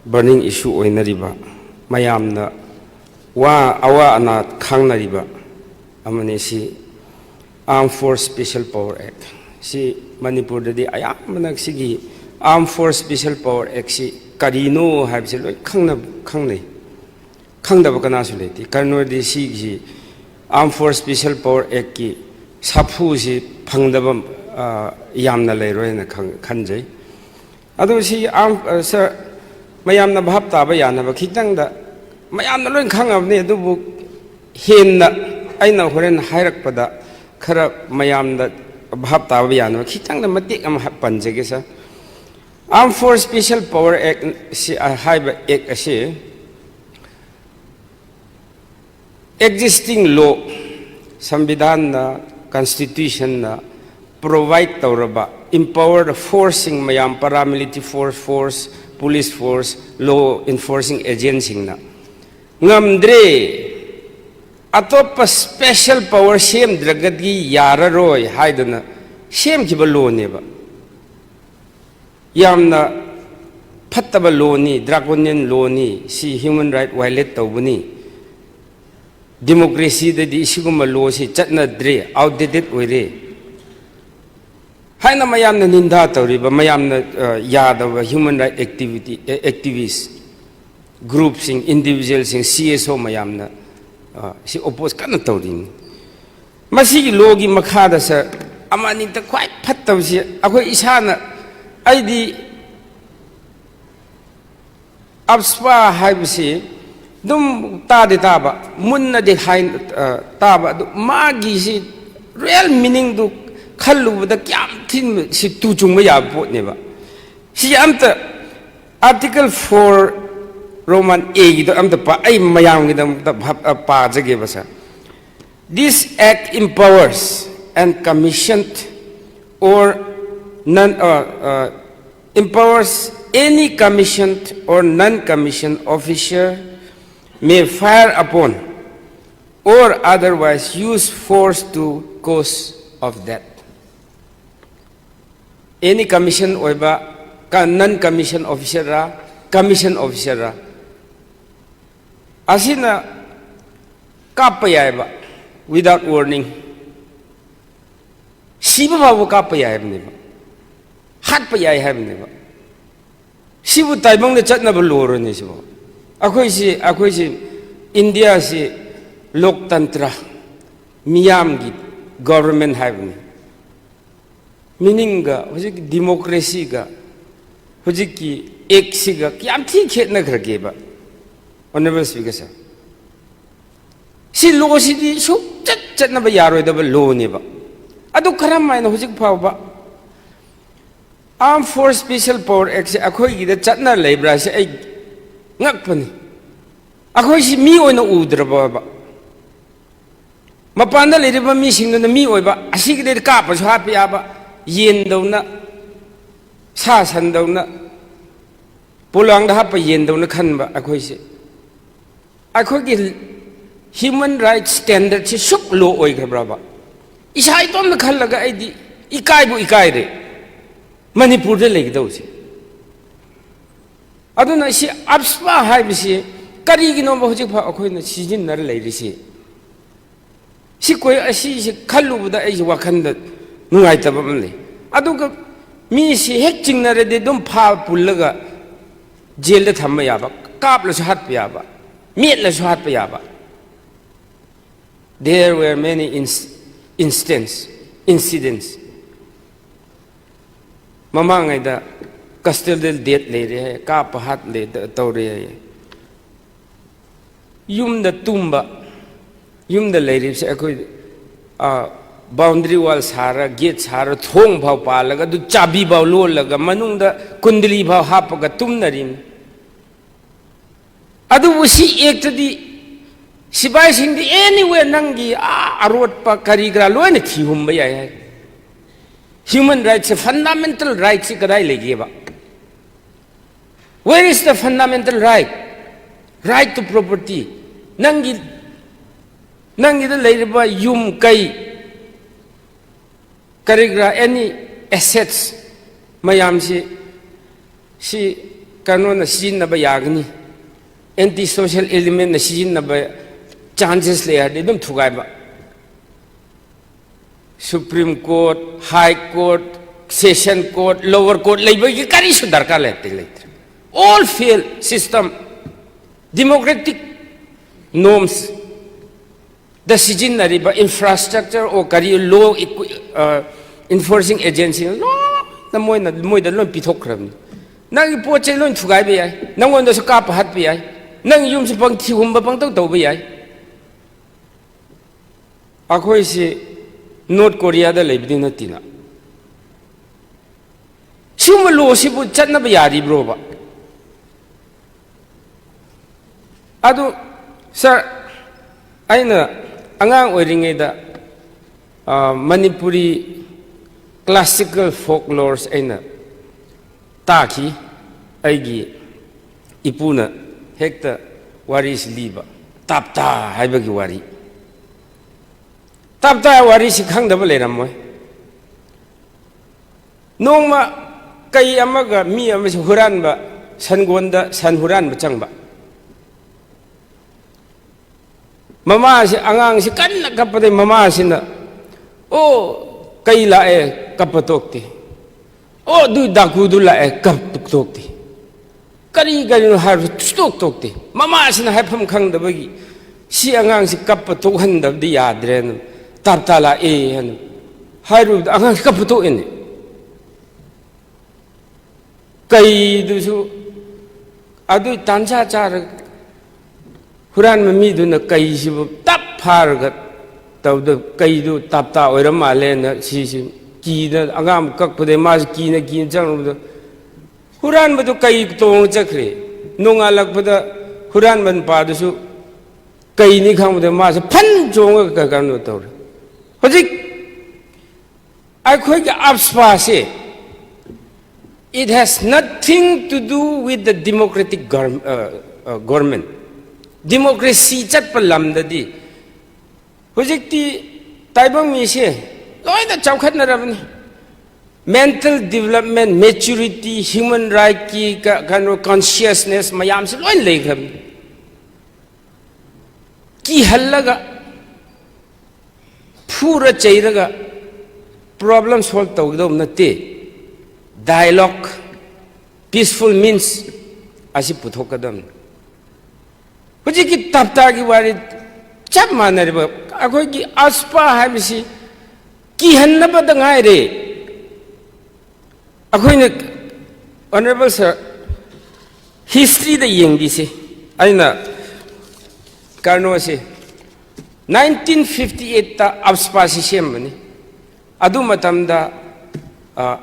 burning issue oinariba mayamna wa awa ana khangnariba amane si Armed Force Special Power Act si Manipur dadi ayamna sigi Armed Force Special Power Act si karino habse loi khangnai khangdaba kana su leti karno di si Armed Force Special Power Act ki sapu si phangdaba yamna leiroi na khanjai adu si sa mayamna bhap taba yana ba khitang da mayamna loi khangabne adubu henna aina horen hairakpada khara mayamna bhap taba yana khitang da matik am panjage sa Armed Force Special Power Act si haiba act ase existing law samvidhan na constitution na provide tauraba empowered forcing mayam paramilitary force police force law enforcing agency na ngamdre atopa special power sem dragadi yararoi haidana sem kiba law neba yamna phattaba law ni draconian law ni si human right violate tawbuni democracy da di siguma law si chatna dre outdated oire haina mayamna ninda tawriba mayamna yadaba human right activists groups sing individuals sing CSO mayamna si oppose kana tawrin masi logi makhada sa amani ta khwai phattaw si akhoi isana aidi abspa haibsi dum tade taba munna de hain taba magi si real meaning du khallu da kyam thin si tu chung ma ya po ne ba si amta article 4 Roman A gi do amta pa ai mayam gi dam pa jage ba sa this act empowers and commissioned or non empowers any commissioned or non-commissioned officer may fire upon or otherwise use force to cause of death. Any commission or non-commissioned officer ra, commission officer ra. Asina kapayay ba without warning. Siba ba kapayay ba niba? Hat payay ba niba? Sibu taibang na chat na baloro ni sibo. Ako'y si India si Loktantra miyam gi government haibni meaning ga hojik democracy ga hojik ki ek si ga kyam thi khet na khar ge ba honorable speaker sir si law si di su chat na ba yaroi da ba law ni ba adu kharam mai na hojik phau ba Armed Force Special Power Act se akhoi gi da chat na leibra se ai ngak pani akhoi si mi oina udraba ba mapanda leriba mi singna mi oiba asigi de ka pa ha pa ba yen dawna sa san dawna pulang da ha pa yen dawna khan ba akhoi se akhoi gi human rights standard si suk lo oi gabra ba isai tom na khal laga ai di ikai bu ikai re manipur de legi daw si aduna si abspa hai bi si kari gi no ba hojik pha akhoi na sijin nar lei ri si si koi asi si khallu da ai wakhan da nungai ta ba le aduga mi si hek ching na re de dum pha pullaga jail da thamma ya ba kap la hat pa ya ba met la hat pa ya ba there were many incidents mamangai da custodial del date le re kap hat le taw re yum da tumba yum da leiri se akoi boundary wall sara gate sara thong bhau pa laga du chabi bhau lo laga manung da kundli bhau hapaga tumnarin adu usi ek di sibai sing di anywhere nangi arot pa karigra loina thi humba ya human rights fundamental rights kadai legi ba where is the fundamental right to property nangi da leiriba yum kai karigra any assets mayam si kanona sijinaba yagni anti social element na sijinaba chances le ade dum thugai ba Supreme Court, High Court, Session Court, Lower Court leiba ki kari su darkar lete lete all fail system democratic norms the sijinariba infrastructure or kari law enforcing agency no na moi da lon pithokram nang po che lon thugai be ai nang on da su ka pa hat be ai nang yum su pang thi hum ba pang tau be ai akhoi si North Korea da lebi na tina suma lo si bu chat na ba yari bro ba adu sir aina angang oiringe da Manipuri classical folklores aina taki aigi ipuna hekta waris liba tapta haibagi wari tapta wari si khangdaba leramoi nongma kai amaga mi amasi huranba sangonda san huranba changba mama si angang si kanna kapade mama sina o kai lae kapatokti o du daku du lae kaptokti kari kari no har tokti mama sina haifam khangdabagi si angang si kapatok handabdi yadre tapta la han hairu angang si kapatok ene kai du su adu tancha char huran mi du na kai si tap phar ga taw da kai du tapta oiram male na si ki da angam kak pade ma ki na chang du huran ba du kai tong chakre nonga lak pada huran man pa du su kai ni khang de ma se phan jong ga kan no taw hojik ai khoi ga apspa se it has nothing to do with the democratic government democracy chat palam dadi hojikti taibang mi se loina chawkhat na rabani mental development maturity human right ki kind of consciousness mayam se loin lei kham ki hallaga pura chairaga problem solve tawdom nate dialogue peaceful means asi puthokadam hojiki tapta gi wari chap manariba akoi gi aspa habisi ki hannaba da ngai re akoi ne honorable sir history da yengdi se aina karno se 1958 ta aspa si sembani adu matamda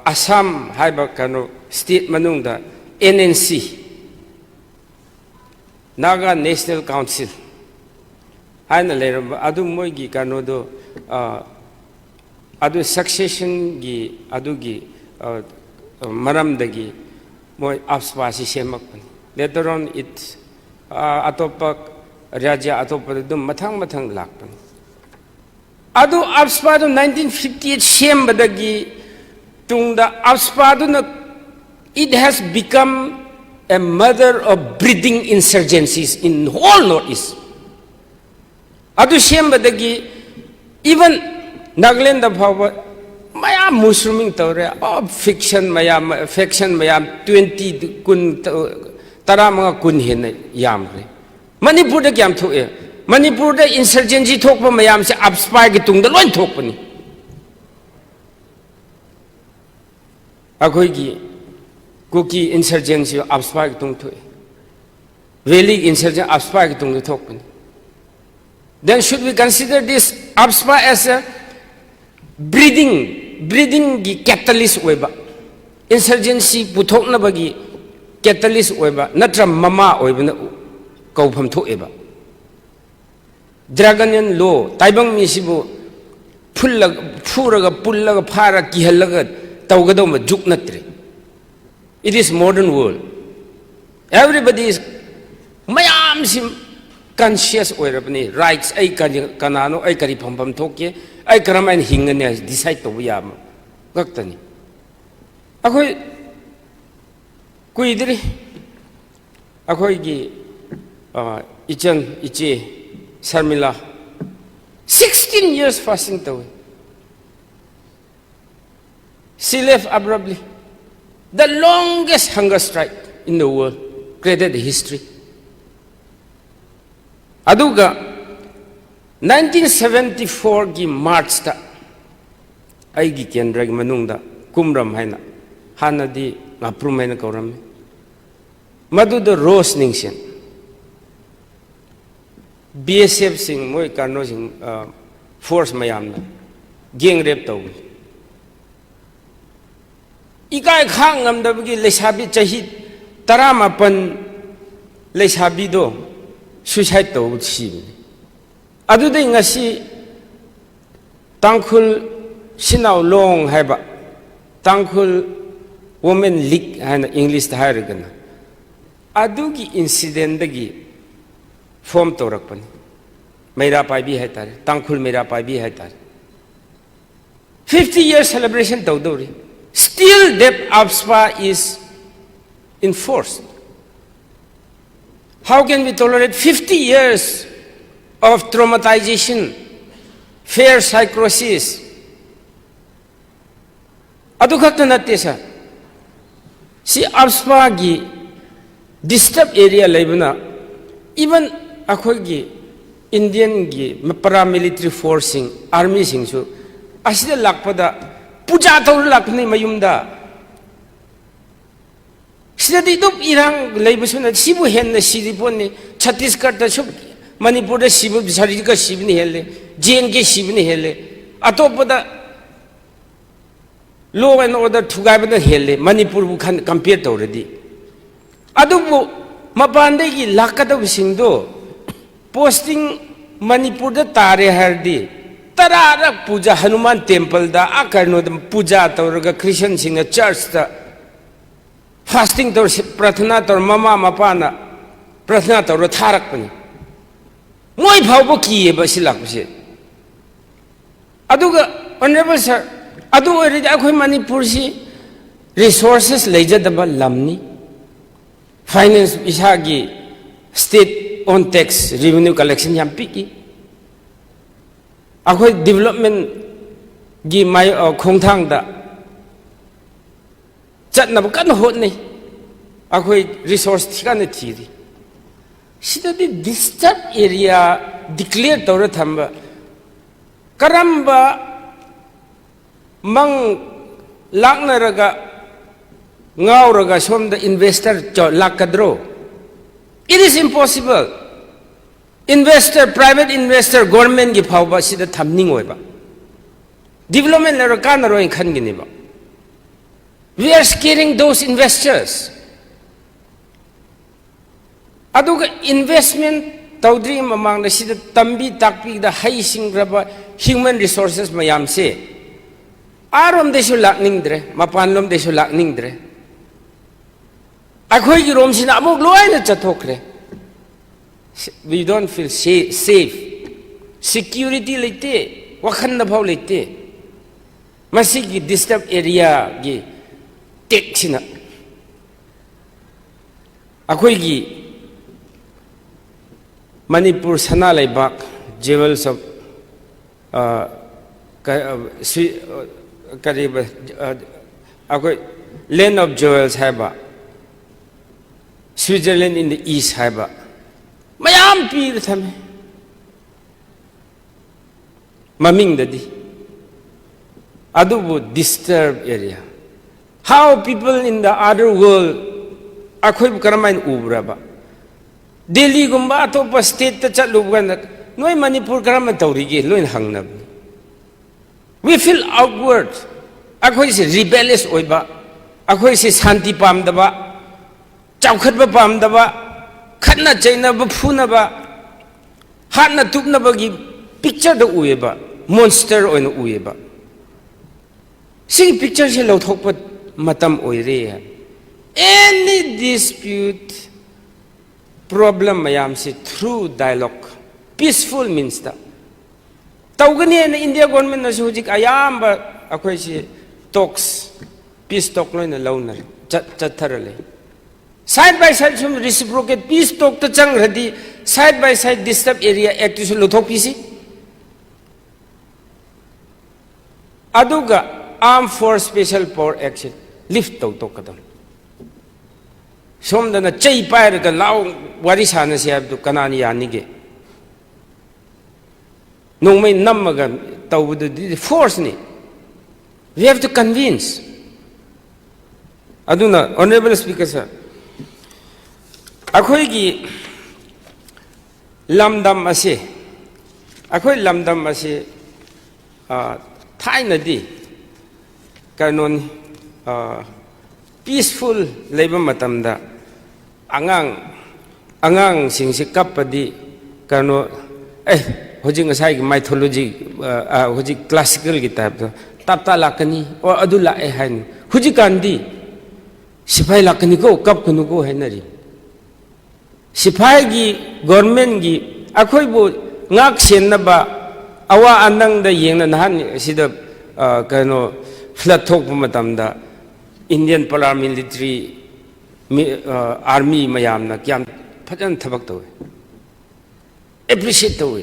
Assam haiba kano state manungda NNC Naga National Council haina leramba adu moigi kano do adu succession gi adu gi maram dagi moi apspasi semak later on it atopak raja atopak dum mathang lakpan adu apspa do 1958 semba dagi tungda apspaduna it has become a mother of breeding insurgencies in whole northeast adu sembadagi even Nagaland da phawa mayam musliming tawre of fiction mayam faction mayam 20 kun taramanga kun hen yam re Manipur da kyam thoe Manipur da insurgency thokpa mayam se apspa gi tungda loin thokpani akhoi Kuki insurgency apspa ki tung thoi Valley insurgency apspa ki tung thokpani then should we consider this apspa as a breeding gi catalyst oiba insurgency puthokna bagi catalyst oiba natra mama oiba na kaupham thoeba Dragonian law taibang mi sibu phuraga pullaga phara kihallaga tawgadom juk natre it is modern world everybody is mayam sim conscious oirabni rights ai kanano ai kari phambam thoke ai karamain hingane decide to yam gaktani akoi kuidri ꯑꯩꯈꯣꯏꯒꯤ ꯏꯆꯟ ꯏꯆꯦ Sharmila 16 years fasting tawai. She left abruptly. The longest hunger strike in the world, created history. Aduga 1974 gi March ta aigi kendra gi manungda kumram haina hanadi ngaprum haina kauram madu the rose ningsen BSF sing moi karno sing force mayamna gang rape taw ikai khang ngamdabgi lesabi chahi 18 lesabi do suicide taw si adudai ngasi tangkhul sinau long haiba tangkhul women league hana English ta hairagana adugi incident dagi form taurakpani meira paibi hai tare tangkhul meira paibi hai tare 50 years celebration tawdori still that AFSPA is enforced. How can we tolerate 50 years of traumatization, fear psychosis? Adukakta natte sa si AFSPA gi disturbed area laibuna even akhoi Indian gi paramilitary forcing army singsu asida lakpada puja tawr lakni mayumda sida di dop irang leibusuna sibu henna sidiponni Chhattisgarh ta sub Manipur da sibu bisari ka sibni hele JNK sibni hele atopada law and order thugai bana hele Manipur bu khan compare tawredi adubu mapande gi lakada bisingdo posting Manipur da tare hardi tarara puja Hanuman temple da akarno puja tawraga Christian singa church da fasting tawr prathana tawr mama mapana prathana tawr tharak pani moi phawbo kiye ba silak se aduga honorable sir adu ori akhoi Manipur si resources leijadaba lamni finance isagi state on tax revenue collection yam piki akhoi development gi mai khongthang da chatna kan hot nei akhoi resource thikane thiri sida di disturbed area declare tawra thamba karamba mang laknaraga ngauraga somda investor lakadro it is impossible investor private investor government gi phawba sida thamning oiba development la kana roi khan gini ba we are scaring those investors aduga investment tawdri mamang na sida tambi takpi da hai singraba human resources mayam se arom desu lakning dre mapanlom desu lakning dre akhoi gi rom sina amuk loina chathokre we don't feel safe security lete wakhan na bhaw lete masi gi disturbed area gi tek sina akhoi gi Manipur sana laibak jewels of kariba akhoi land of jewels haiba Switzerland in the east haiba mayam pir thame maming dadi adubu disturbed area how people in the other world akhoi karamain ubraba Delhi gumba atopa state ta chatlu gana noi Manipur karama tawrige loin hangnab we feel outward akhoi se rebellious oiba akhoi se shanti pamdaba chawkhatba pamdaba khatna chainaba phunaba hatna tupnaba gi picture da ueba monster oina ueba sing picture se lauthokpa matam oire any dispute problem mayam se through dialogue peaceful means that tawgani in India government na sujik ayamba akhoi se talks peace talk loina launa chatharale side by side sum reciprocate peace talk ta chang radi side by side disturbed area act su lothok pisi aduga armed force special power action lift tau to kadam somdana chei pair ga law wari sana se abdu kanani yanige nongmai nammaga tawdu force ni we have to convince aduna honorable speaker sir akhoi gi lamdam ase akhoi lamdam ase thaina di kanon peaceful labor matamda angang singsi kapadi kano hojing asai mythology hojing classical kitab tapta lakani or adu la hain huji kandi sipai lakani ko kap kunu ko hainari sipai gi government gi akhoi bu ngak sen na ba awa anang da yeng na han sida kano flood thok matam da Indian paramilitary army mayam na kyam phajan thabak to appreciate to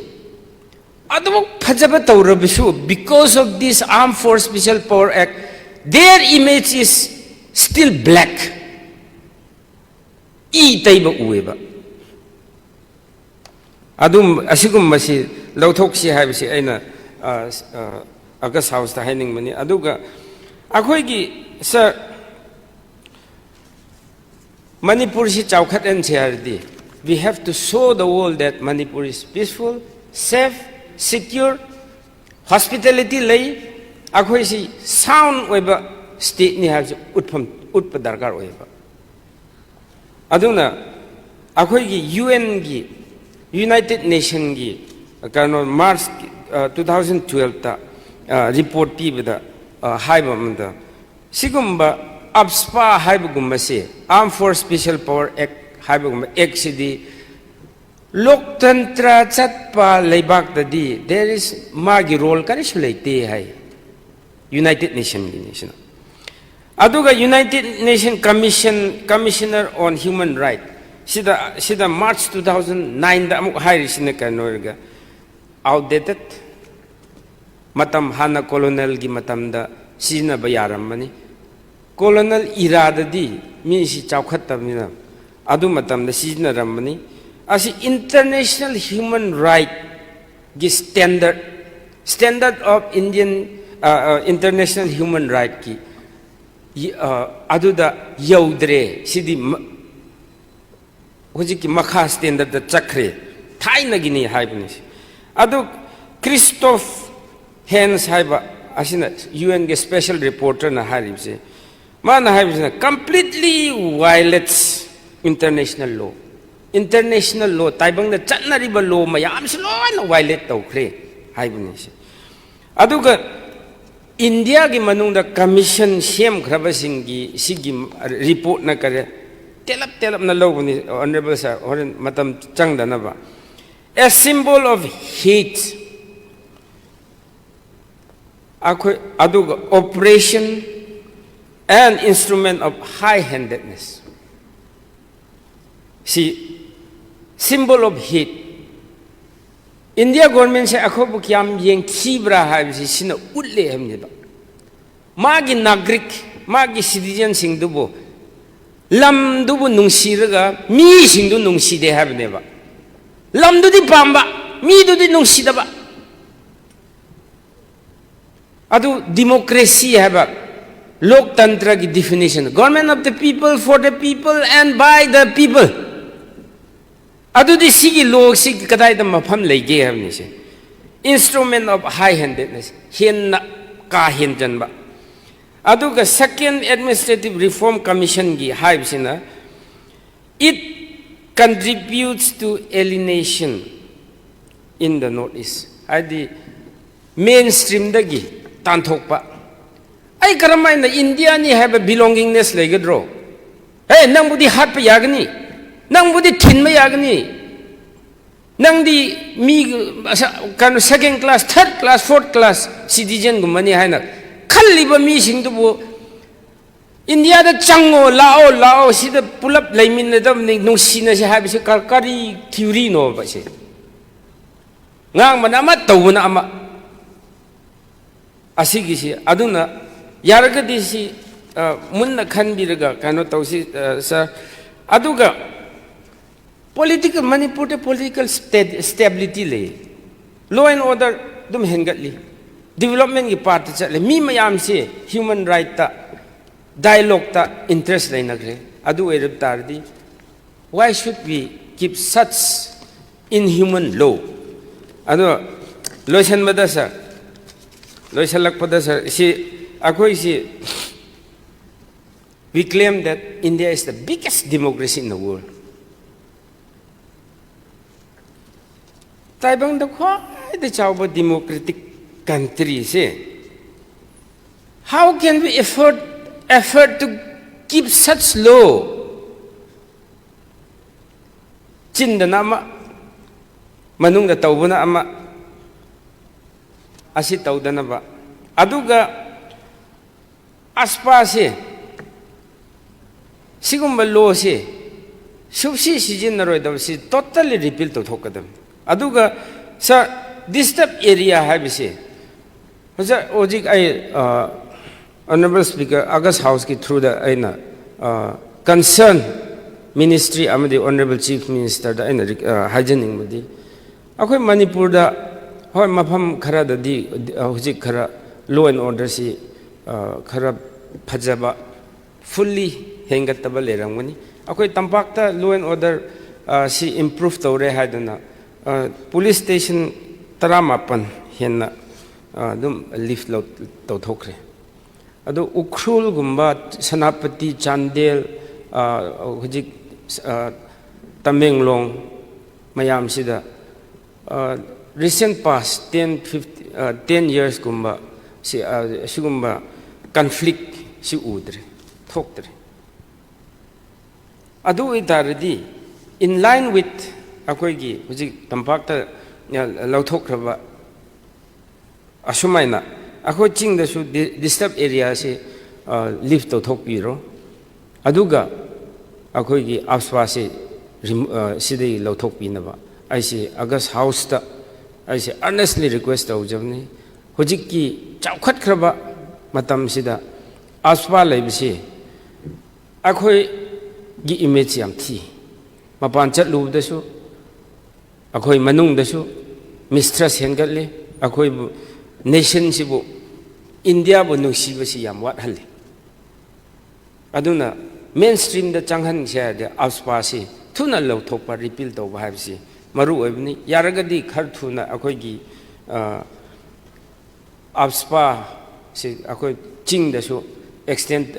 adu phajaba tawrabisu because of this armed force special power act their image is still black e taiba ueba adum asigum masi lawthok si haibisi aina agas house ta haining mani aduga akhoi gi sir Manipur si chawkhat and charity we have to show the world that Manipur is peaceful safe secure hospitality lay akhoi si sound oiba state ni have utpa darkar oiba aduna akhoi gi UN gi United Nations gi kano March 2012 ta report pi bida haiba manda sigumba abspa haiba gumba se Armed Force Special Power Act haiba gumba act sidi loktantra chatpa leibak dadi there is magi role karish leite hai United Nations gi nation aduga United Nations Commissioner on Human Rights sida March 2009 da amuk hairi sina kanorga outdated matam hana colonial gi matam da sina bayaram mani colonial era da di mi si chawkhat tamina adu matam da sina ramani asi international human right gi standard of Indian international human right ki adu da yaudre sidi hojiki makha standard da chakre thaina gini haibni adu Christoph Hens haiba asina UN ge special reporter na haribse mana haibse completely violates international law taibang na chatnari ba law mayam silon violate tawkhre haibni se aduga India gi manung da commission sem khraba singi sigi report na kare telap na law ni honorable sir horen matam changdana ba a symbol of hate aduga operation and instrument of high-handedness see symbol of hate India government se akhobu kyam yeng khibra haibsi sina ulle hamni ba magi nagrik magi citizen sing dubo lam dubu nungsiraga mi sing du nungside habne ba lam du di pamba mi du di nungsida ba adu democracy haba loktantra ki definition government of the people for the people and by the people adu di sigi log sigi kadai da mafam lege hamni se instrument of high handedness hen ka hen janba adu ga second administrative reform commission gi haibsina it contributes to alienation in the northeast adi mainstream dagi tanthokpa ai karamai na India ni have a belongingness legadro hey nang budi hat pa yagni nang budi thin ma yagni nang di mi kan second class third class fourth class citizen gumani haina khalliba mi sing du India da chango lao sida pulap laimin na dam ning nung sina si habi si kari theory no ba si ngang manama taw na ama asigi si aduna yaragadi si munna khanbiraga kano taw si sa aduga political Manipur te political stability le law and order dum hengatli development ki part chatle mi mayam si human right ta dialogue ta interest lai nagre adu erab tardi why should we keep such inhuman law adu loisan madasa loisalak padasa si akoi si we claim that India is the biggest democracy in the world taibang da khwai the chawba democratic country say how can we effort to keep such law chinda ama manung da tawbuna ama asi tawdana ba aduga aspa se sigumba law se subsi sijin naroi da si totally repeal to thokadam aduga sa disturbed area habise hoja ojik ai Honorable Speaker, August House ki through the concerned ministry amadi Honorable Chief Minister da hijaining madi akoi Manipur da hoi mafam khara da di hujik khara law and order si khara phajaba fully hengataba lerangmani akoi tampak ta law and order si improve tawre haidana police station 18 henna dum lift law to thokre ado ukrul gumba sanapati chandel hujik tamenglong mayam sida recent past 10 years gumba si sigumba conflict si udre thoktre adu idaradi in line with akoi gi hujik tampakta lauthokraba asumaina akoi ching da su disturbed area se lift to thok piro aduga akoi gi aswa se sidai lo thok pi na ba ai se August House ta ai se earnestly request au jamni hojik ki chawkhat khraba matam sida aswa lai se akoi gi image yam thi mapan chat lu da su akoi manung da su mistrust hengatli akoi nation sibu India bu nungsiba si yam wat halle aduna mainstream da changhan sia de aspa si thuna lo thokpa repeal to ba habsi maru oibni yaragadi khar thuna akoi gi aspa si akoi ching da su extend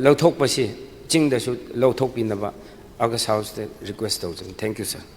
lo thokpa si ching da su lo thokpina ba August House de request to thank you sir